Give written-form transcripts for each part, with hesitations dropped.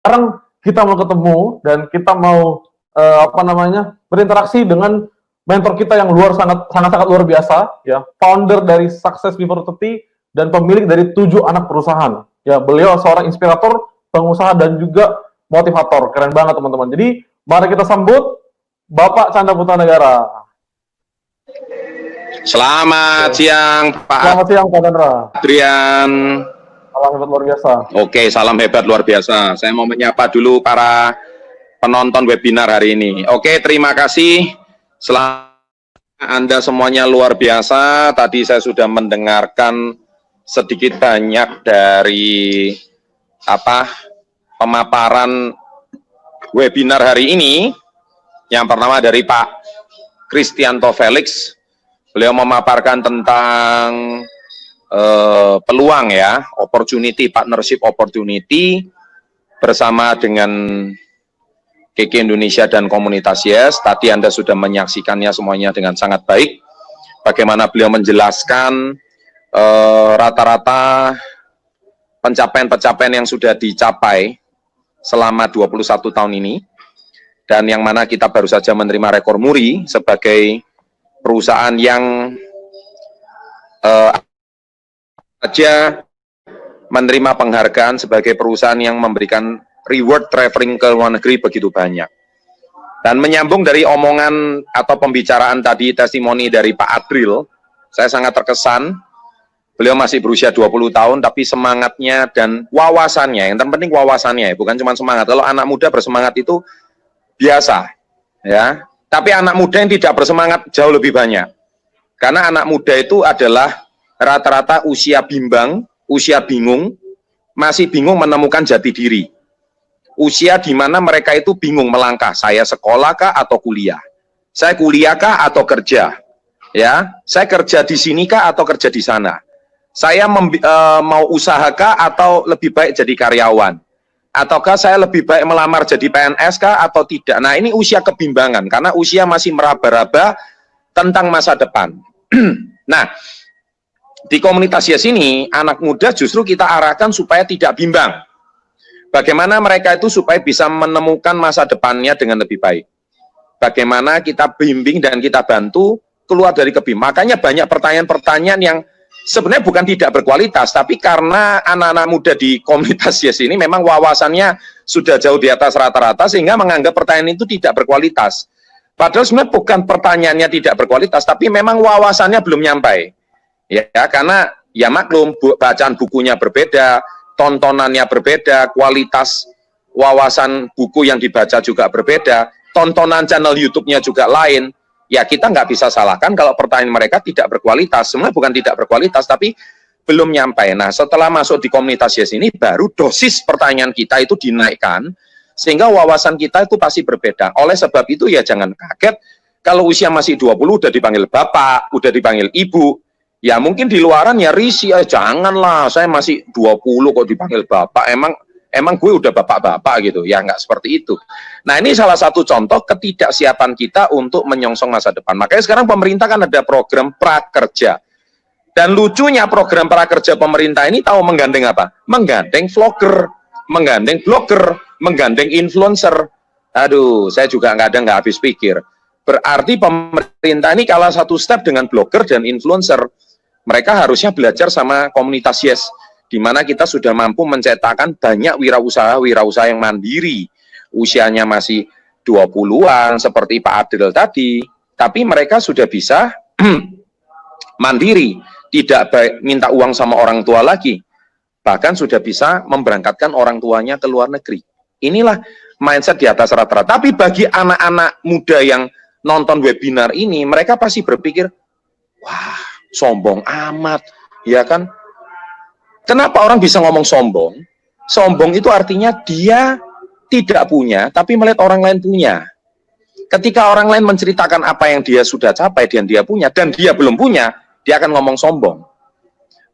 sekarang kita mau ketemu dan kita mau berinteraksi dengan mentor kita yang sangat luar biasa, ya, founder dari Success Before 30 dan pemilik dari 7 anak perusahaan. Ya, beliau seorang inspirator, pengusaha dan juga motivator. Keren banget teman-teman. Jadi mari kita sambut Bapak Chandra Putranegara. Selamat siang Pak. Selamat siang Pak Chandra. Adrian. Salam hebat luar biasa. Oke, salam hebat luar biasa. Saya mau menyapa dulu para penonton webinar hari ini. Oke, terima kasih. Selamat Anda semuanya luar biasa. Tadi saya sudah mendengarkan sedikit banyak dari pemaparan webinar hari ini. Yang pertama dari Pak Kristianto Felix. Beliau memaparkan tentang peluang, ya, opportunity, partnership opportunity bersama dengan KK Indonesia dan komunitas Yes. Tadi Anda sudah menyaksikannya semuanya dengan sangat baik. Bagaimana beliau menjelaskan rata-rata pencapaian-pencapaian yang sudah dicapai selama 21 tahun ini. Dan yang mana kita baru saja menerima rekor muri sebagai perusahaan yang menerima penghargaan sebagai perusahaan yang memberikan reward traveling ke luar negeri begitu banyak. Dan menyambung dari omongan atau pembicaraan tadi, testimoni dari Pak Adril, saya sangat terkesan. Beliau masih berusia 20 tahun, tapi semangatnya dan wawasannya, yang terpenting wawasannya, bukan cuma semangat. Kalau anak muda bersemangat itu biasa, ya. Tapi anak muda yang tidak bersemangat jauh lebih banyak. Karena anak muda itu adalah rata-rata usia bimbang, usia bingung, masih bingung menemukan jati diri. Usia di mana mereka itu bingung melangkah, saya sekolah kah atau kuliah? Saya kuliah kah atau kerja? Ya, saya kerja di sini kah atau kerja di sana? Saya mau usaha kah atau lebih baik jadi karyawan? Ataukah saya lebih baik melamar jadi PNS kah atau tidak? Nah, ini usia kebimbangan karena usia masih meraba-raba tentang masa depan. Nah, di komunitas Yes ini, anak muda justru kita arahkan supaya tidak bimbang. Bagaimana mereka itu supaya bisa menemukan masa depannya dengan lebih baik. Bagaimana kita bimbing dan kita bantu keluar dari kebimbangan. Makanya banyak pertanyaan-pertanyaan yang sebenarnya bukan tidak berkualitas, tapi karena anak-anak muda di komunitas Yes ini memang wawasannya sudah jauh di atas rata-rata, sehingga menganggap pertanyaan itu tidak berkualitas. Padahal sebenarnya bukan pertanyaannya tidak berkualitas, tapi memang wawasannya belum nyampai. Ya, karena ya maklum, bacaan bukunya berbeda, tontonannya berbeda, kualitas wawasan buku yang dibaca juga berbeda, tontonan channel YouTube-nya juga lain. Ya, kita nggak bisa salahkan kalau pertanyaan mereka tidak berkualitas. Sebenarnya bukan tidak berkualitas, tapi belum nyampe. Nah, setelah masuk di komunitas Yes ini, baru dosis pertanyaan kita itu dinaikkan, sehingga wawasan kita itu pasti berbeda. Oleh sebab itu, ya jangan kaget kalau usia masih 20 udah dipanggil bapak, udah dipanggil ibu. Ya mungkin di luaran ya risih, janganlah, saya masih 20 kok dipanggil bapak, emang gue udah bapak-bapak gitu. Ya nggak seperti itu. Nah, ini salah satu contoh ketidaksiapan kita untuk menyongsong masa depan. Makanya sekarang pemerintah kan ada program prakerja. Dan lucunya program prakerja pemerintah ini tahu menggandeng apa? Menggandeng vlogger, menggandeng blogger, menggandeng influencer. Aduh, saya juga nggak habis pikir. Berarti pemerintah ini kalah satu step dengan blogger dan influencer. Mereka harusnya belajar sama komunitas Yes, di mana kita sudah mampu mencetakkan banyak wirausaha yang mandiri. Usianya masih 20-an, seperti Pak Adil tadi, tapi mereka sudah bisa mandiri, tidak minta uang sama orang tua lagi, bahkan sudah bisa memberangkatkan orang tuanya ke luar negeri. Inilah mindset di atas rata-rata. Tapi bagi anak-anak muda yang nonton webinar ini, mereka pasti berpikir, wah, sombong amat, ya kan? Kenapa orang bisa ngomong sombong? Sombong itu artinya dia tidak punya, tapi melihat orang lain punya. Ketika orang lain menceritakan apa yang dia sudah capai dan dia punya, dan dia belum punya, dia akan ngomong sombong.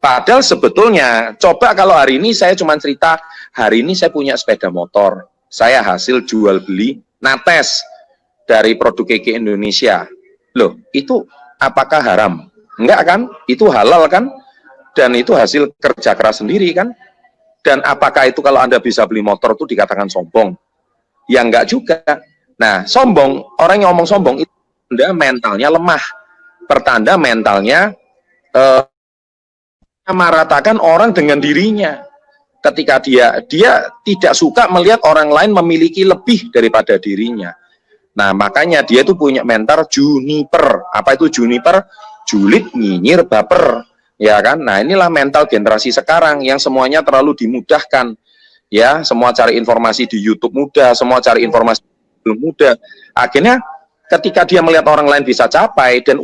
Padahal sebetulnya, coba kalau hari ini saya cuma cerita, hari ini saya punya sepeda motor, saya hasil jual beli Nates dari produk KK Indonesia. Loh, itu apakah haram? Enggak kan? Itu halal kan? Dan itu hasil kerja keras sendiri kan? Dan apakah itu kalau Anda bisa beli motor itu dikatakan sombong? Ya enggak juga. Nah, sombong, orang yang ngomong sombong itu Anda mentalnya lemah. Pertanda mentalnya meratakan orang dengan dirinya. Ketika dia tidak suka melihat orang lain memiliki lebih daripada dirinya. Nah, makanya dia itu punya mentor juniper. Apa itu juniper? Julid, nyinyir, baper. Ya kan? Nah, inilah mental generasi sekarang yang semuanya terlalu dimudahkan. Ya, semua cari informasi di YouTube mudah, semua cari informasi belum mudah. Akhirnya ketika dia melihat orang lain bisa capai dan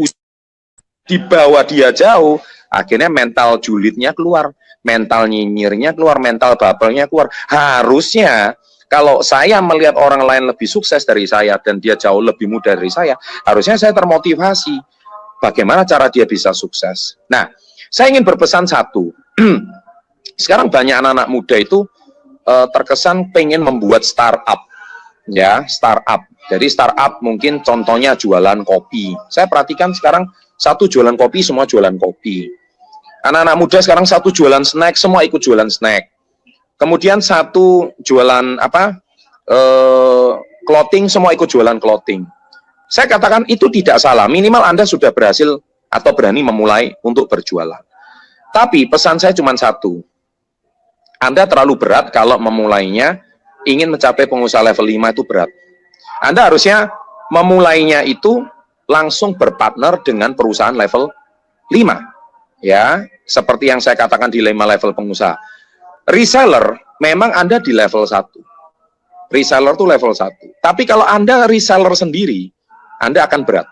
di bawah dia jauh, akhirnya mental julidnya keluar, mental nyinyirnya keluar, mental bapernya keluar. Harusnya kalau saya melihat orang lain lebih sukses dari saya dan dia jauh lebih muda dari saya, harusnya saya termotivasi. Bagaimana cara dia bisa sukses? Nah, saya ingin berpesan satu. Sekarang banyak anak-anak muda itu terkesan pengen membuat startup, ya, startup. Jadi startup mungkin contohnya jualan kopi. Saya perhatikan sekarang satu jualan kopi, semua jualan kopi. Anak-anak muda sekarang satu jualan snack, semua ikut jualan snack. Kemudian satu jualan clothing, semua ikut jualan clothing. Saya katakan itu tidak salah, minimal Anda sudah berhasil atau berani memulai untuk berjualan. Tapi pesan saya cuma satu, Anda terlalu berat kalau memulainya, ingin mencapai pengusaha level 5 itu berat. Anda harusnya memulainya itu langsung berpartner dengan perusahaan level 5. Ya, seperti yang saya katakan di 5 level pengusaha. Reseller, memang Anda di level 1. Reseller itu level 1. Tapi kalau Anda reseller sendiri, Anda akan berat.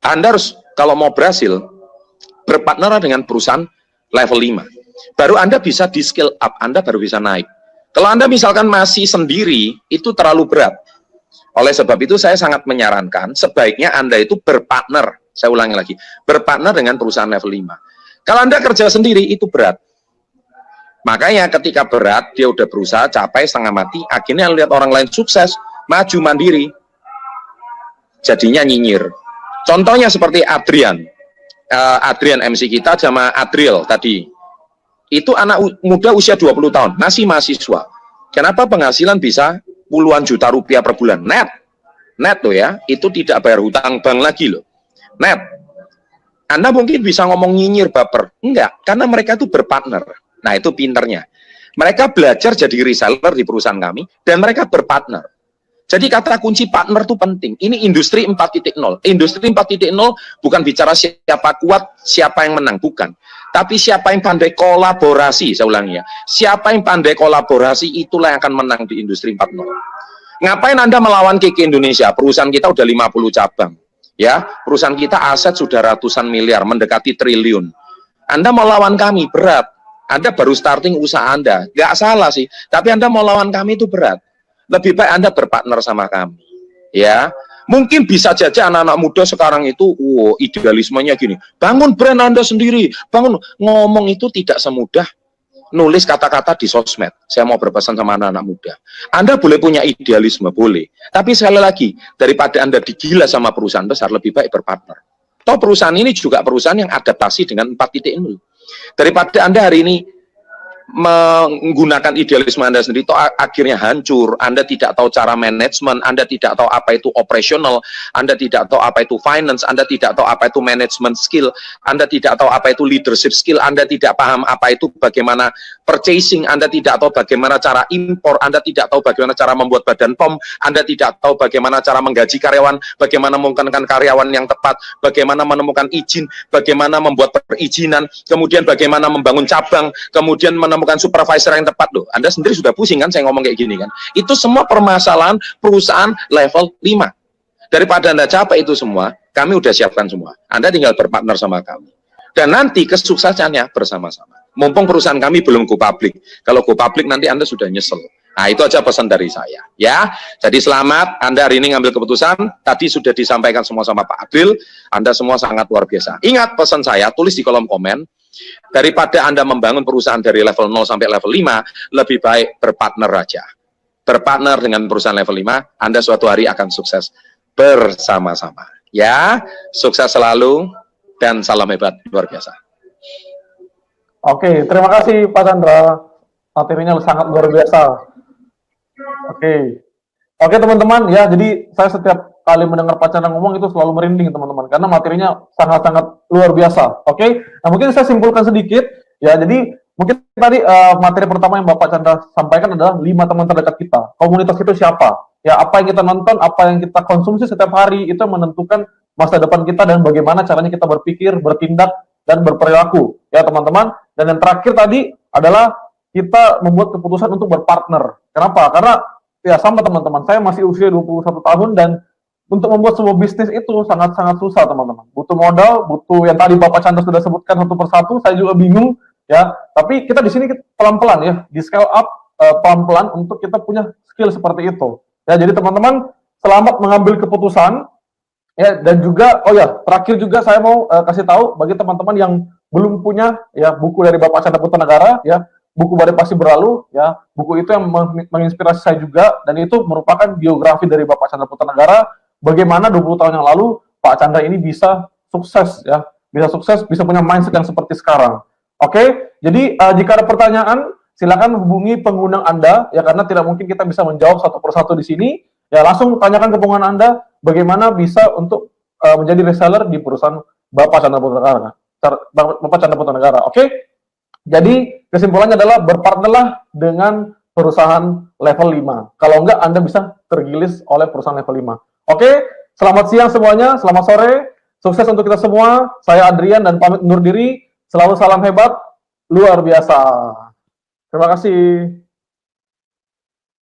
Anda harus, kalau mau berhasil, berpartner dengan perusahaan level 5. Baru Anda bisa di skill up, Anda baru bisa naik. Kalau Anda misalkan masih sendiri, itu terlalu berat. Oleh sebab itu saya sangat menyarankan, sebaiknya Anda itu berpartner. Saya ulangi lagi, berpartner dengan perusahaan level 5. Kalau Anda kerja sendiri, itu berat. Makanya ketika berat, dia udah berusaha capai setengah mati, akhirnya lihat orang lain sukses, maju mandiri, jadinya nyinyir. Contohnya seperti Adrian. Adrian MC kita sama Adriel tadi. Itu anak muda usia 20 tahun, masih mahasiswa. Kenapa penghasilan bisa puluhan juta rupiah per bulan? Net loh ya, itu tidak bayar hutang bank lagi loh. Net. Anda mungkin bisa ngomong nyinyir, baper. Enggak, karena mereka itu berpartner. Nah, itu pinternya. Mereka belajar jadi reseller di perusahaan kami, dan mereka berpartner. Jadi kata kunci partner itu penting. Ini industri 4.0. Industri 4.0 bukan bicara siapa kuat, siapa yang menang. Bukan. Tapi siapa yang pandai kolaborasi, saya ulangi ya. Siapa yang pandai kolaborasi, itulah yang akan menang di industri 4.0. Ngapain Anda melawan KK Indonesia? Perusahaan kita udah 50 cabang. Ya, perusahaan kita aset sudah ratusan miliar, mendekati triliun. Anda mau lawan kami, berat. Anda baru starting usaha Anda. Nggak salah sih, tapi Anda mau lawan kami itu berat. Lebih baik Anda berpartner sama kami. Ya, mungkin bisa saja anak-anak muda sekarang itu, idealismenya gini, bangun brand Anda sendiri, bangun. Ngomong itu tidak semudah nulis kata-kata di sosmed. Saya mau berpesan sama anak-anak muda. Anda boleh punya idealisme, boleh. Tapi sekali lagi, daripada Anda digila sama perusahaan besar, lebih baik berpartner. Toh perusahaan ini juga perusahaan yang adaptasi dengan 4.0. Daripada Anda hari ini menggunakan idealisme Anda sendiri, toh akhirnya hancur. Anda tidak tahu cara manajemen, Anda tidak tahu apa itu operasional, Anda tidak tahu apa itu finance, Anda tidak tahu apa itu management skill, Anda tidak tahu apa itu leadership skill, Anda tidak paham apa itu bagaimana purchasing, Anda tidak tahu bagaimana cara impor, Anda tidak tahu bagaimana cara membuat badan POM, Anda tidak tahu bagaimana cara menggaji karyawan, bagaimana menemukan karyawan yang tepat, bagaimana menemukan izin, bagaimana membuat perizinan, kemudian bagaimana membangun cabang, kemudian menemukan supervisor yang tepat. Loh, Anda sendiri sudah pusing kan saya ngomong kayak gini kan. Itu semua permasalahan perusahaan level 5. Daripada Anda capai itu semua, kami udah siapkan semua. Anda tinggal berpartner sama kami. Dan nanti kesuksesannya bersama-sama. Mumpung perusahaan kami belum go public. Kalau go public nanti Anda sudah nyesel. Nah, itu aja pesan dari saya. Ya, jadi selamat Anda hari ini ngambil keputusan. Tadi sudah disampaikan semua sama Pak Adil. Anda semua sangat luar biasa. Ingat pesan saya, tulis di kolom komen. Daripada Anda membangun perusahaan dari level 0 sampai level 5, lebih baik berpartner aja. Berpartner dengan perusahaan level 5, Anda suatu hari akan sukses bersama-sama. Ya, sukses selalu dan salam hebat luar biasa. Oke, terima kasih Pak Chandra. Materinya sangat luar biasa. Oke. Oke teman-teman, ya jadi saya setiap kali mendengar Pak Chandra ngomong itu selalu merinding teman-teman, karena materinya sangat-sangat luar biasa. Oke, nah mungkin saya simpulkan sedikit, ya jadi mungkin tadi materi pertama yang Bapak Chandra sampaikan adalah 5 teman terdekat kita. Komunitas itu siapa? Ya apa yang kita nonton, apa yang kita konsumsi setiap hari, itu yang menentukan masa depan kita dan bagaimana caranya kita berpikir, bertindak, dan berperilaku. Ya teman-teman, dan yang terakhir tadi adalah kita membuat keputusan untuk berpartner. Kenapa? Karena ya sama teman-teman, saya masih usia 21 tahun dan untuk membuat sebuah bisnis itu sangat-sangat susah teman-teman. Butuh modal, butuh yang tadi Bapak Chandra sudah sebutkan satu persatu, saya juga bingung ya. Tapi kita di sini pelan-pelan ya, di scale up pelan-pelan untuk kita punya skill seperti itu. Ya, jadi teman-teman selamat mengambil keputusan ya, dan juga oh ya, terakhir juga saya mau kasih tahu bagi teman-teman yang belum punya ya buku dari Bapak Chandra Putra Negara ya, buku Badai Pasti Berlalu ya, buku itu yang menginspirasi saya juga, dan itu merupakan biografi dari Bapak Chandra Putra Negara, bagaimana 20 tahun yang lalu Pak Chandra ini bisa sukses ya, bisa punya mindset yang seperti sekarang. Oke, jadi jika ada pertanyaan silakan hubungi pengundang Anda ya, karena tidak mungkin kita bisa menjawab satu persatu di sini. Ya langsung tanyakan ke pengundang Anda bagaimana bisa untuk menjadi reseller di perusahaan Bapak Chandra Putra Negara. Bapak Chandra Putra Negara. Oke. Jadi kesimpulannya adalah berpartnerlah dengan perusahaan level 5. Kalau enggak Anda bisa tergilis oleh perusahaan level 5. Oke, selamat siang semuanya, selamat sore. Sukses untuk kita semua. Saya Adrian dan pamit undur diri. Selalu salam hebat, luar biasa. Terima kasih.